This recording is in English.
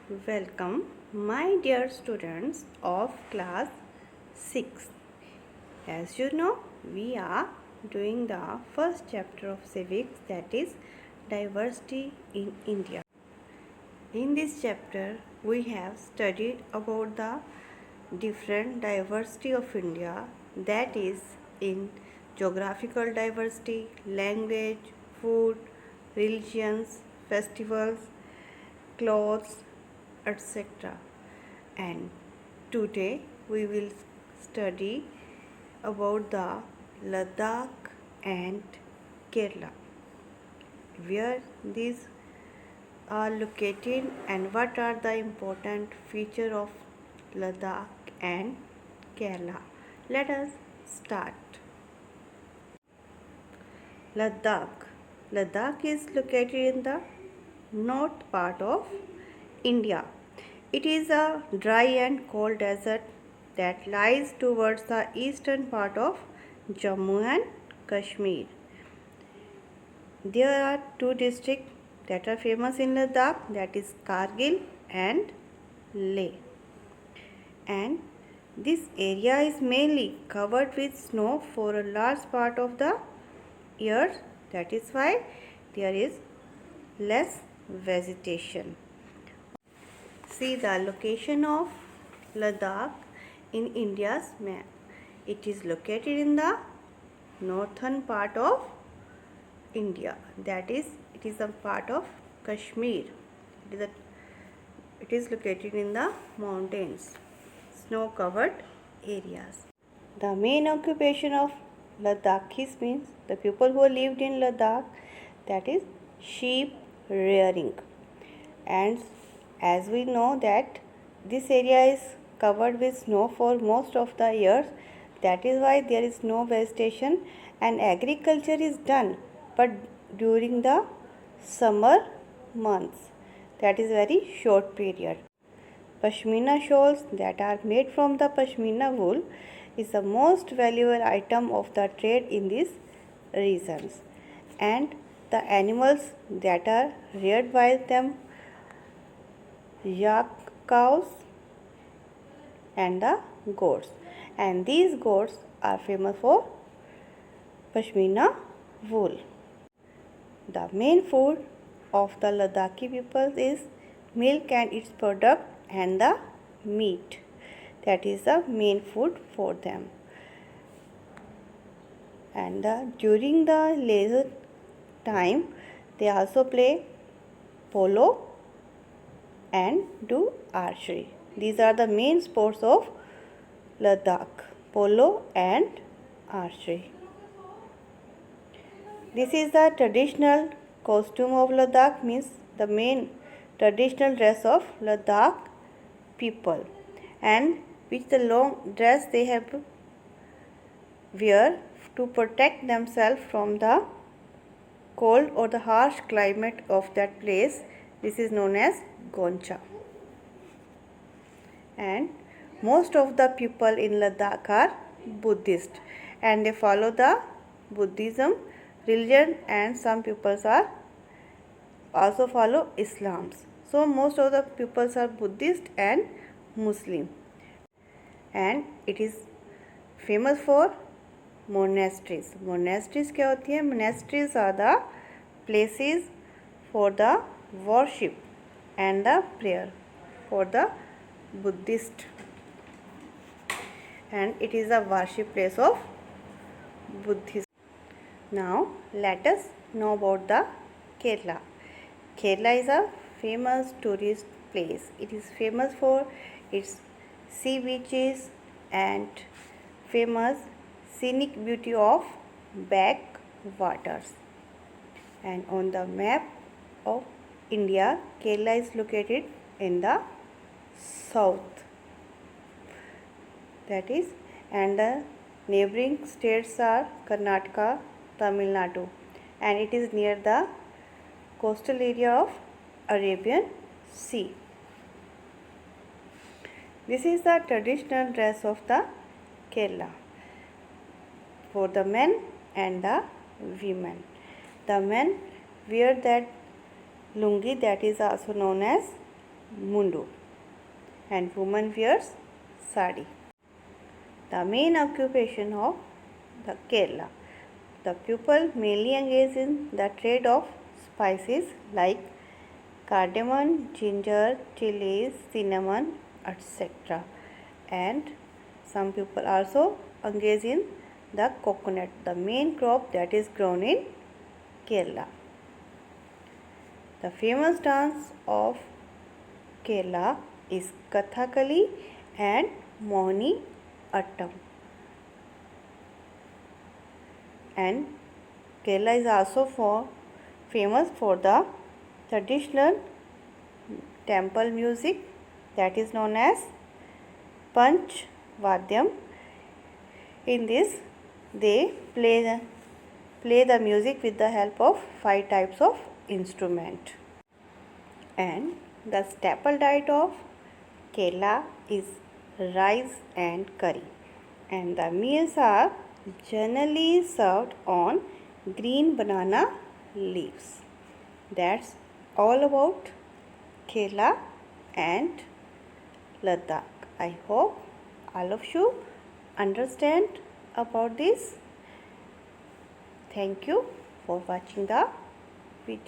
Welcome, my dear students of class 6. As you know, we are doing the first chapter of civics, that is diversity in India. In this chapter, we have studied about the different diversity of India, that is in geographical diversity, language, food, religions, festivals, clothes, etc. And today we will study about the Ladakh and Kerala, where these are located and what are the important features of Ladakh and Kerala. Let us start. Ladakh. Ladakh is located in the north part of India. It is a dry and cold desert that lies towards the eastern part of Jammu and Kashmir. There are two districts that are famous in Ladakh, that is Kargil and Leh. And this area is mainly covered with snow for a large part of the year. That is why there is less vegetation. See the location of Ladakh in India's map. It is located in the northern part of India. That is, it is a part of Kashmir. It is located in the mountains, snow-covered areas. The main occupation of Ladakhis means the people who lived in Ladakh, that is sheep rearing. And as we know that this area is covered with snow for most of the years, that is why there is no vegetation and agriculture is done, but during the summer months, that is very short period. Pashmina shawls that are made from the pashmina wool is the most valuable item of the trade in these regions, and the animals that are reared by them, yak cows and the goats, and these goats are famous for pashmina wool. The main food of the Ladakhi people is milk and its product and the meat. That is the main food for them. And during the leisure time, they also play polo and do archery. These are the main sports of Ladakh, polo and archery. This is the traditional costume of Ladakh, means the main traditional dress of Ladakh people, and which the long dress they have wear to protect themselves from the cold or the harsh climate of that place. This is known as Goncha. And most of the people in Ladakh are Buddhist and they follow the Buddhism religion, and some peoples are also follow Islam. So most of the peoples are Buddhist and Muslim, and it is famous for monasteries. Monasteries क्या होती है? Monasteries are the places for the worship and the prayer for the Buddhist, and it is a worship place of Buddhist. Now let us know about the Kerala. Kerala is a famous tourist place. It is famous for its sea beaches and famous scenic beauty of backwaters. And on the map of India, Kerala is located in the south. That is, and the neighboring states are Karnataka, Tamil Nadu, and it is near the coastal area of Arabian Sea. This is the traditional dress of the Kerala for the men and the women. The men wear that lungi, that is also known as mundu and woman wears sari. The main occupation of the Kerala. The people mainly engage in the trade of spices like cardamom, ginger, chilies, cinnamon, etc. And some people also engage in the coconut, the main crop that is grown in Kerala. The famous dance of Kerala is Kathakali and Mohini Attam. And Kerala is also famous for the traditional temple music that is known as Panch Vadyam. In this, they play the music with the help of 5 types of instrument. And the staple diet of Kerala is rice and curry, and the meals are generally served on green banana leaves. That's all about Kerala and Ladakh. I hope all of you understand about this. Thank you for watching the